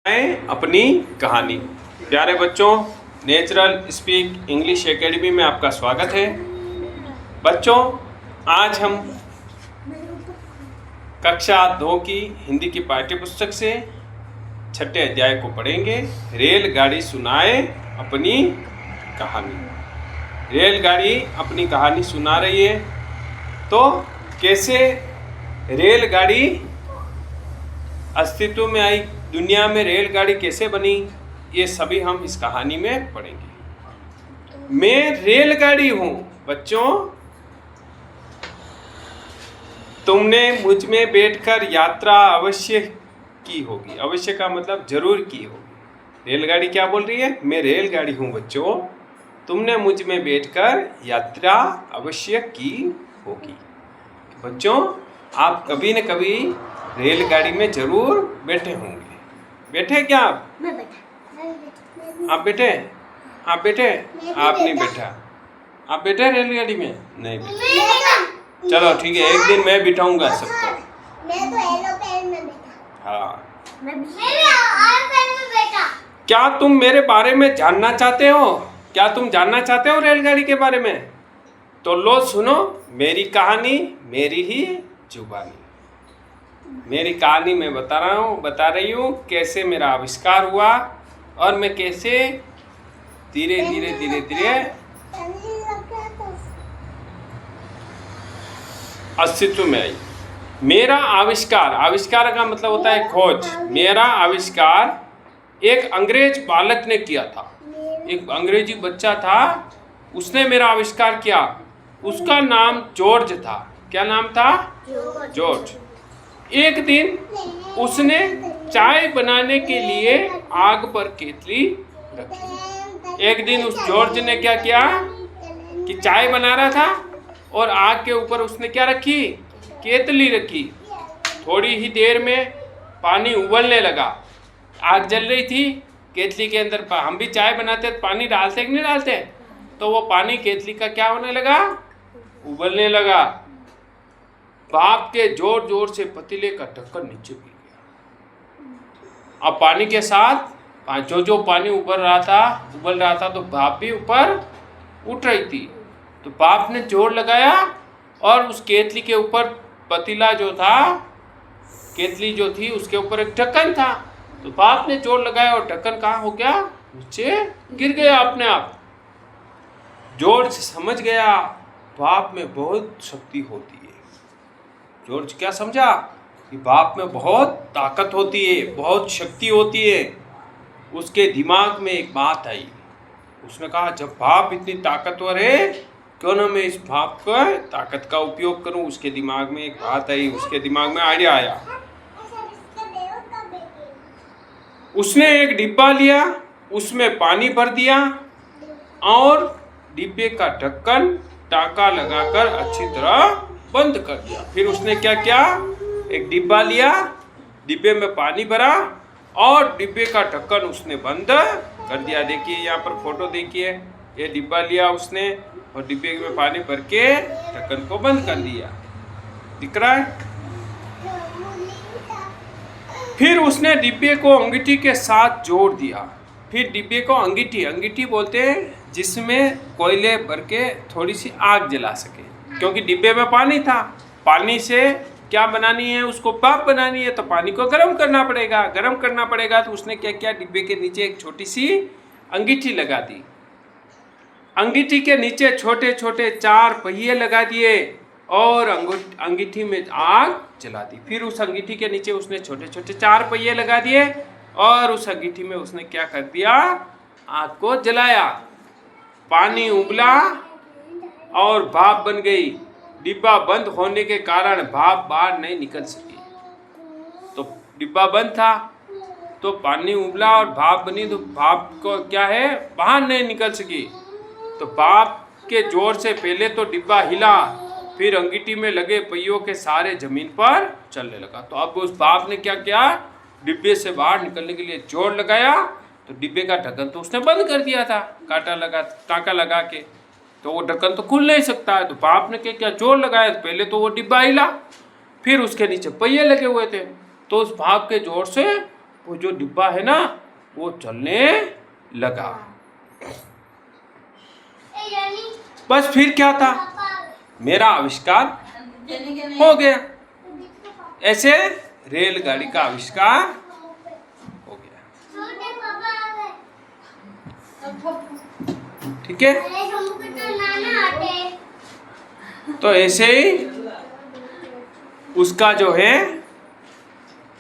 अपनी कहानी। प्यारे बच्चों, नेचुरल स्पीक इंग्लिश एकेडमी में आपका स्वागत है। बच्चों, आज हम कक्षा 2 की हिंदी की पाठ्यपुस्तक से 6ठे अध्याय को पढ़ेंगे। रेलगाड़ी सुनाए अपनी कहानी। रेलगाड़ी अपनी कहानी सुना रही है। तो कैसे रेलगाड़ी अस्तित्व में आई, दुनिया में रेलगाड़ी कैसे बनी, ये सभी हम इस कहानी में पढ़ेंगे। मैं रेलगाड़ी हूं बच्चों, तुमने मुझ में बैठकर यात्रा अवश्य की होगी। अवश्य का मतलब जरूर की होगी। रेलगाड़ी क्या बोल रही है? मैं रेलगाड़ी हूं बच्चों, तुमने मुझ में बैठकर यात्रा अवश्य की होगी। बच्चों, आप कभी न कभी रेलगाड़ी में जरूर बैठे होंगे। बैठे क्या आप? मैं बैठा। आप बैठे? आप बैठे? आप नहीं बैठा। आप बैठे रेलगाड़ी में? नहीं बैठे। चलो ठीक है, एक दिन मैं बिठाऊंगा सबको। मैं तो एरोप्लेन में बैठा। हाँ, मैं एरोप्लेन में बैठा। क्या तुम मेरे बारे में जानना चाहते हो? क्या तुम जानना चाहते हो रेलगाड़ी के बारे में? तो लो सुनो मेरी कहानी, मेरी ही जुबानी। मेरी कहानी मैं बता रही हूँ कैसे मेरा आविष्कार हुआ और मैं कैसे धीरे धीरे अस्तित्व में आई। मेरा आविष्कार का मतलब होता है खोज। मेरा आविष्कार एक अंग्रेज बालक ने किया था। एक अंग्रेजी बच्चा था, उसने मेरा आविष्कार किया। उसका नाम जॉर्ज था। क्या नाम था? जॉर्ज। एक दिन उसने चाय बनाने के लिए आग पर केतली रखी। एक दिन उस जॉर्ज ने क्या किया कि चाय बना रहा था और आग के ऊपर उसने क्या रखी? केतली रखी। थोड़ी ही देर में पानी उबलने लगा। आग जल रही थी, केतली के अंदर हम भी चाय बनाते तो पानी डालते कि नहीं डालते? तो वो पानी केतली का क्या होने लगा? उबलने लगा। भाप के जोर जोर से पतीले का ढक्कन नीचे गिर गया। अब पानी के साथ जो पानी उबल रहा था तो भाप भी ऊपर उठ रही थी। तो भाप ने जोर लगाया और उस केतली के ऊपर पतीला जो था, केतली जो थी उसके ऊपर एक ढक्कन था। तो भाप ने जोर लगाया और ढक्कन कहाँ हो गया? नीचे गिर गया अपने आप। जॉर्ज समझ गया भाप में बहुत शक्ति होती है। जॉर्ज क्या समझा कि भाप में बहुत ताकत होती है, बहुत शक्ति होती है। उसके दिमाग में एक बात आई। उसने कहा जब भाप इतनी ताकतवर है, क्यों ना मैं इस भाप का ताकत का उपयोग करूं। उसके दिमाग में एक बात आई, उसके दिमाग में आइडिया आया। उसने एक डिब्बा लिया, उसमें पानी भर दिया और डिब्बे का ढक्कन टाका लगाकर अच्छी तरह बंद कर दिया। फिर उसने क्या किया? एक डिब्बा लिया, डिब्बे में पानी भरा और डिब्बे का ढक्कन उसने बंद कर दिया। देखिए यहाँ पर फोटो देखिए, ये डिब्बा लिया उसने और डिब्बे में पानी भर के ढक्कन को बंद कर दिया। दिख रहा है? फिर उसने डिब्बे को अंगीठी के साथ जोड़ दिया। फिर डिब्बे को अंगीठी बोलते हैं जिसमें कोयले भर के थोड़ी सी आग जला सके, क्योंकि डिब्बे में पानी था। पानी से क्या बनानी है? उसको भाप बनानी है, तो पानी को गर्म करना पड़ेगा। तो उसने क्या किया? डिब्बे के नीचे एक छोटी सी अंगीठी लगा दी। अंगीठी के नीचे छोटे छोटे 4 पहिए लगा दिए और अंगीठी में आग जला दी। फिर उस अंगीठी के नीचे उसने छोटे छोटे 4 पहिए लगा दिए और उस अंगीठी में उसने क्या कर दिया? आग को जलाया। पानी उबला और भाप बन गई। डिब्बा बंद होने के कारण भाप बाहर नहीं निकल सकी। तो डिब्बा बंद था तो पानी उबला और भाप बनी, तो भाप को क्या है? बाहर नहीं निकल सकी। तो भाप के जोर से पहले तो डिब्बा हिला, फिर अंगीठी में लगे पहियों के सारे जमीन पर चलने लगा। तो अब उस भाप ने क्या किया? डिब्बे से बाहर निकलने के लिए जोर लगाया। तो डिब्बे का ढक्कन तो उसने बंद कर दिया था टाका लगा के, तो वो ढक्कन तो खुल नहीं सकता है। तो भाप ने क्या जोर लगाया? पहले तो वो डिब्बा हिला, फिर उसके नीचे पहिए लगे हुए थे, तो उस भाप के जोर से वो जो डिब्बा है ना वो चलने लगा। बस फिर क्या था, मेरा आविष्कार हो गया। ऐसे रेलगाड़ी का आविष्कार हो गया। ठीक है, तो ऐसे ही उसका जो है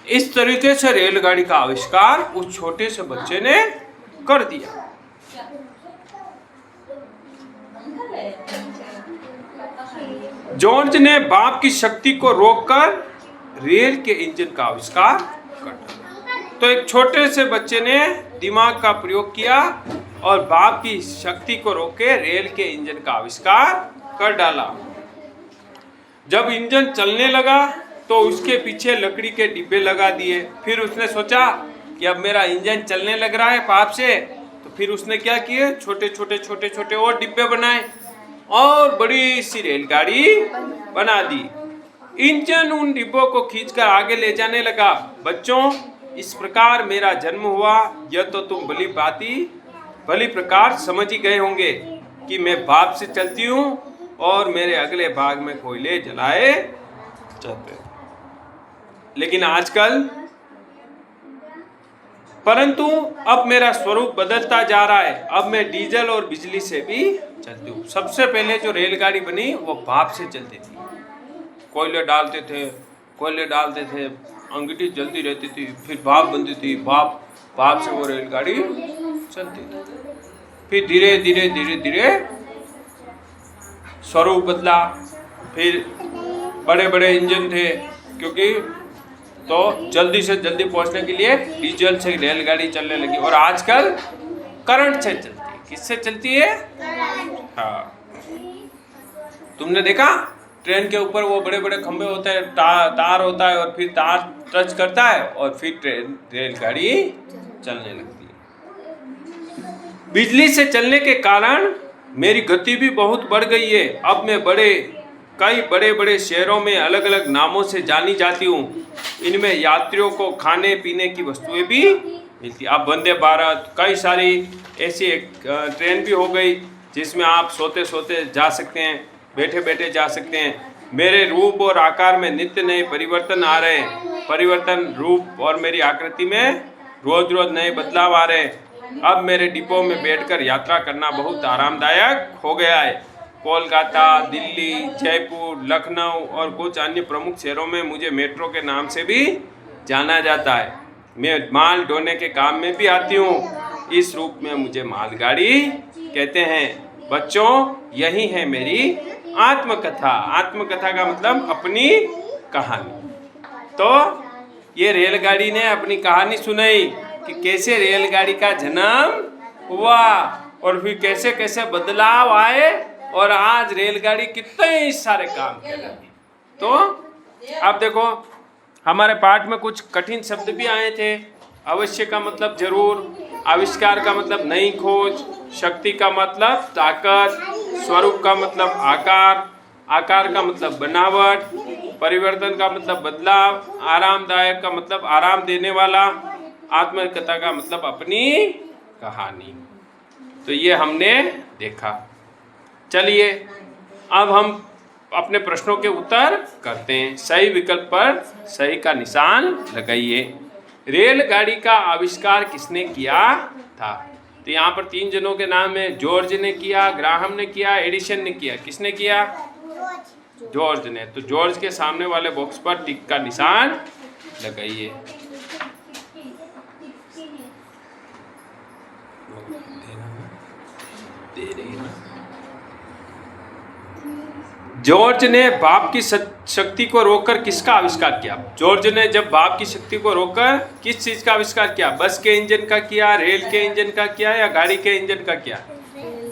इस तरीके से रेलगाड़ी का आविष्कार उस छोटे से बच्चे ने कर दिया। जॉर्ज ने बाप की शक्ति को रोककर रेल के इंजन का आविष्कार कर दिया। तो एक छोटे से बच्चे ने दिमाग का प्रयोग किया और बाप की शक्ति को रोक के रेल के इंजन का आविष्कार कर डाला। जब इंजन चलने लगा तो उसके पीछे लकड़ी के डिब्बे लगा दिए। फिर उसने सोचा कि अब मेरा इंजन चलने लग रहा है पाप से, तो फिर उसने क्या किए, छोटे छोटे और डिब्बे बनाए और बड़ी सी रेलगाड़ी बना दी। इंजन उन डिब्बों को खींचकर आगे ले जाने लगा। बच्चों, इस प्रकार मेरा जन्म हुआ, यह तो तुम भली प्रकार समझ ही गए होंगे कि मैं बाप से चलती हूँ और मेरे अगले भाग में कोयले जलाए जाते हैं। लेकिन आजकल परंतु अब मेरा स्वरूप बदलता जा रहा है। अब मैं डीजल और बिजली से भी चलती हूँ। सबसे पहले जो रेलगाड़ी बनी वो भाप से चलती थी। कोयले डालते थे, अंगीठी जलती रहती थी, फिर भाप बनती थी, भाप से वो रेलगाड़ी चलती थी। फिर धीरे धीरे स्वरूप बदला। फिर बड़े इंजन थे, क्योंकि तो जल्दी से जल्दी पहुंचने के लिए डीजल से रेलगाड़ी चलने लगी। और आजकल करंट से चलती है। किससे चलती है? हाँ, तुमने देखा ट्रेन के ऊपर वो बड़े खंभे होते हैं, तार होता है, और फिर तार टच करता है और फिर रेलगाड़ी चलने लगती है। बिजली से चलने के कारण मेरी गति भी बहुत बढ़ गई है। अब मैं कई बड़े शहरों में अलग अलग नामों से जानी जाती हूँ। इनमें यात्रियों को खाने पीने की वस्तुएं भी मिलती। अब वंदे भारत, कई सारी ऐसी एक ट्रेन भी हो गई जिसमें आप सोते जा सकते हैं, बैठे जा सकते हैं। मेरे रूप और आकार में नित्य नए परिवर्तन आ रहे हैं। रूप और मेरी आकृति में रोज नए बदलाव आ रहे हैं। अब मेरे डिब्बों में बैठकर यात्रा करना बहुत आरामदायक हो गया है। कोलकाता, दिल्ली, जयपुर, लखनऊ और कुछ अन्य प्रमुख शहरों में मुझे मेट्रो के नाम से भी जाना जाता है। मैं माल ढोने के काम में भी आती हूँ। इस रूप में मुझे मालगाड़ी कहते हैं। बच्चों, यही है मेरी आत्मकथा। आत्मकथा का मतलब अपनी कहानी। तो ये रेलगाड़ी ने अपनी कहानी सुनाई कि कैसे रेलगाड़ी का जन्म हुआ और फिर कैसे बदलाव आए, और आज रेलगाड़ी कितने सारे काम कर रही है। तो अब देखो, हमारे पाठ में कुछ कठिन शब्द भी आए थे। अवश्य का मतलब जरूर, आविष्कार का मतलब नई खोज, शक्ति का मतलब ताकत, स्वरूप का मतलब आकार का मतलब बनावट, परिवर्तन का मतलब बदलाव, आरामदायक का मतलब आराम देने वाला, आत्मकथा का मतलब अपनी कहानी। तो ये हमने देखा। चलिए अब हम अपने प्रश्नों के उत्तर करते हैं। सही विकल्प पर सही का निशान लगाइए। रेलगाड़ी का आविष्कार किसने किया था? तो यहाँ पर 3 जनों के नाम है। जॉर्ज ने किया, ग्राहम ने किया, एडिसन ने किया। किसने किया? जॉर्ज ने। तो जॉर्ज के सामने वाले बॉक्स पर टिक का निशान लगाइए। जॉर्ज ने बाप की शक्ति को रोककर किसका आविष्कार किया? जॉर्ज ने जब बाप की शक्ति को रोककर किस चीज का आविष्कार किया? बस के इंजन का किया, रेल के इंजन का किया, या गाड़ी के इंजन का किया?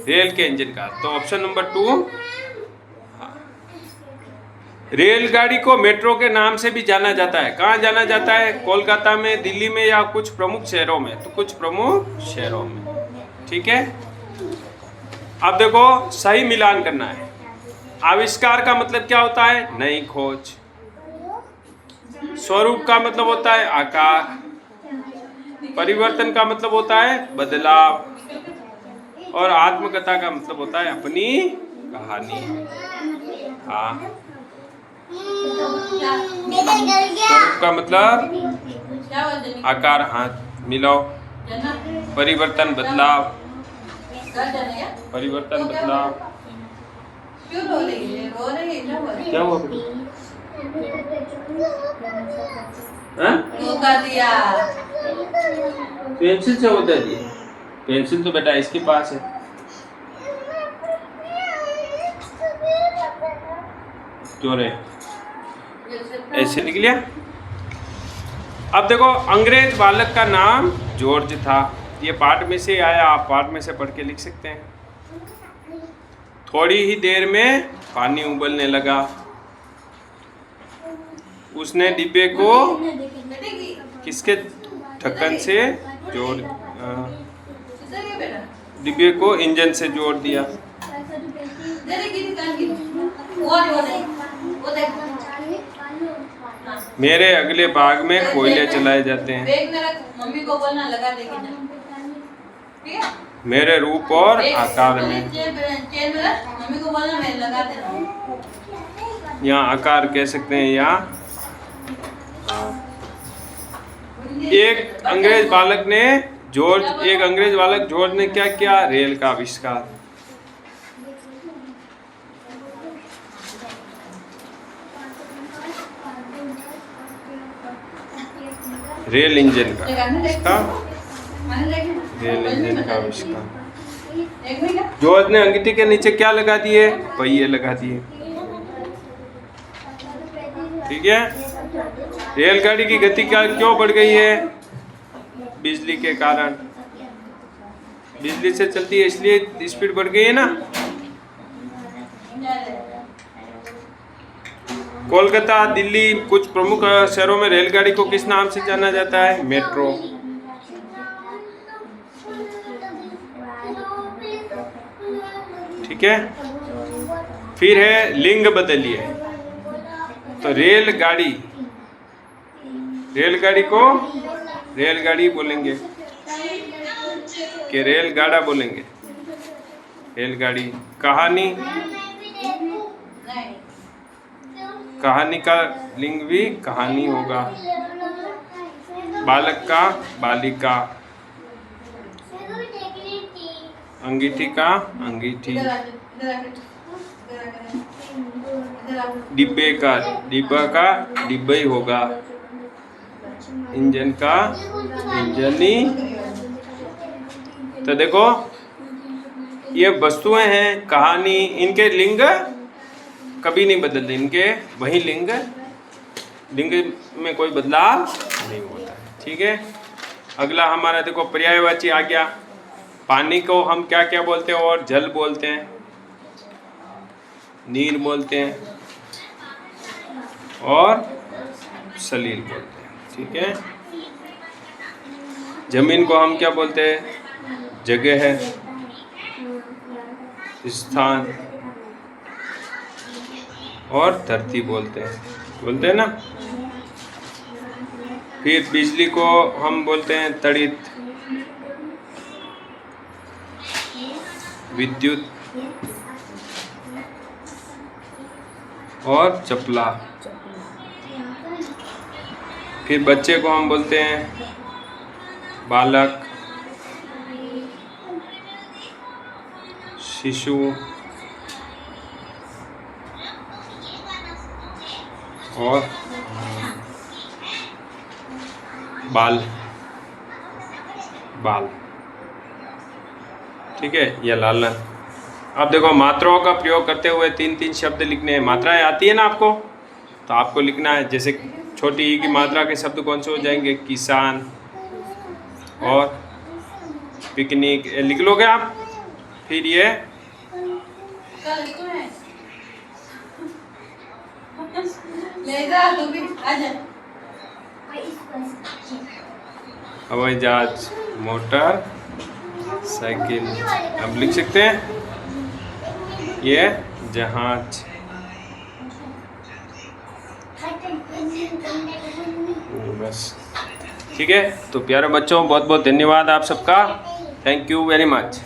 रेल के इंजन का। तो ऑप्शन नंबर 2। रेलगाड़ी को मेट्रो के नाम से भी जाना जाता है। कहाँ जाना जाता है? कोलकाता में, दिल्ली में, या कुछ प्रमुख शहरों में? तो कुछ प्रमुख शहरों में। ठीक है, अब देखो सही मिलान करना है। आविष्कार का मतलब क्या होता है? नई खोज। स्वरूप का मतलब होता है आकार। परिवर्तन का मतलब होता है बदलाव, और आत्मकथा का मतलब होता है अपनी कहानी। हाँ, स्वरूप का मतलब आकार, हाथ मिलाओ, परिवर्तन बदलाव, परिवर्तन बदलाव। क्यों रो रही है? रो रही है क्या हुआ? हाँ? धोखा दिया। पेंसिल से होता है? पेंसिल तो बेटा इसके पास है। क्यों रे? ऐसे लिख लिया। अब देखो, अंग्रेज बालक का नाम जॉर्ज था। ये पाठ में से आया, आप पाठ में से पढ़ के लिख सकते हैं। थोड़ी ही देर में पानी उबलने लगा। उसने डिब्बे को किसके ढक्कन से जोड़, डिब्बे को इंजन से जोड़ दिया। मेरे अगले भाग में कोयले चलाए जाते हैं। मम्मी को बोलना लगा देगी ना, ठीक है? मेरे रूप और आकार में। मम्मी को बोलना मैं लगा देना। यहाँ आकार कह सकते हैं। यहाँ एक अंग्रेज बालक ने क्या किया? रेल का आविष्कार। रेल इंजन का आविष्कार। जॉर्ज ने अंगीठी के नीचे क्या लगा दिए? पहिए लगा दिए। ठीक है। रेलगाड़ी की गति क्यों बढ़ गई है? बिजली के कारण। बिजली से चलती है इसलिए स्पीड बढ़ गई है ना। कोलकाता, दिल्ली, कुछ प्रमुख शहरों में रेलगाड़ी को किस नाम से जाना जाता है? मेट्रो। ठीक है। फिर है लिंग बदलिए। तो रेलगाड़ी को रेलगाड़ी बोलेंगे कि रेलगाड़ा बोलेंगे? रेलगाड़ी। कहानी का लिंग भी कहानी होगा। बालक का बालिका। अंगीठी का अंगीठी। डिब्बे का डिब्बा ही होगा। इंजन का इंजनी। तो देखो, ये वस्तुएं हैं, कहानी, इनके लिंग कभी नहीं बदलते। इनके वही लिंग में कोई बदलाव नहीं होता है। ठीक है। अगला हमारा देखो पर्यायवाची आ गया। पानी को हम क्या क्या बोलते हैं? और जल बोलते हैं, नीर बोलते हैं और सलील बोलते हैं। ठीक है। जमीन को हम क्या बोलते हैं? जगह है, स्थान, और धरती बोलते हैं ना। फिर बिजली को हम बोलते हैं तड़ित, विद्युत और चपला। फिर बच्चे को हम बोलते हैं बालक, शिशु और बाल। ठीक है, या लालन। अब देखो, मात्राओं का प्रयोग करते हुए 3-3 शब्द लिखने हैं। मात्राएं आती है ना आपको, तो आपको लिखना है। जैसे छोटी ई की मात्रा के शब्द कौन से हो जाएंगे? किसान और पिकनिक। लिख लोगे आप? फिर ये हवाई जहाज, मोटर साइकिल। अब लिख सकते हैं ये जहाज। बस। ठीक है। तो प्यारे बच्चों बहुत बहुत धन्यवाद आप सबका, थैंक यू वेरी मच।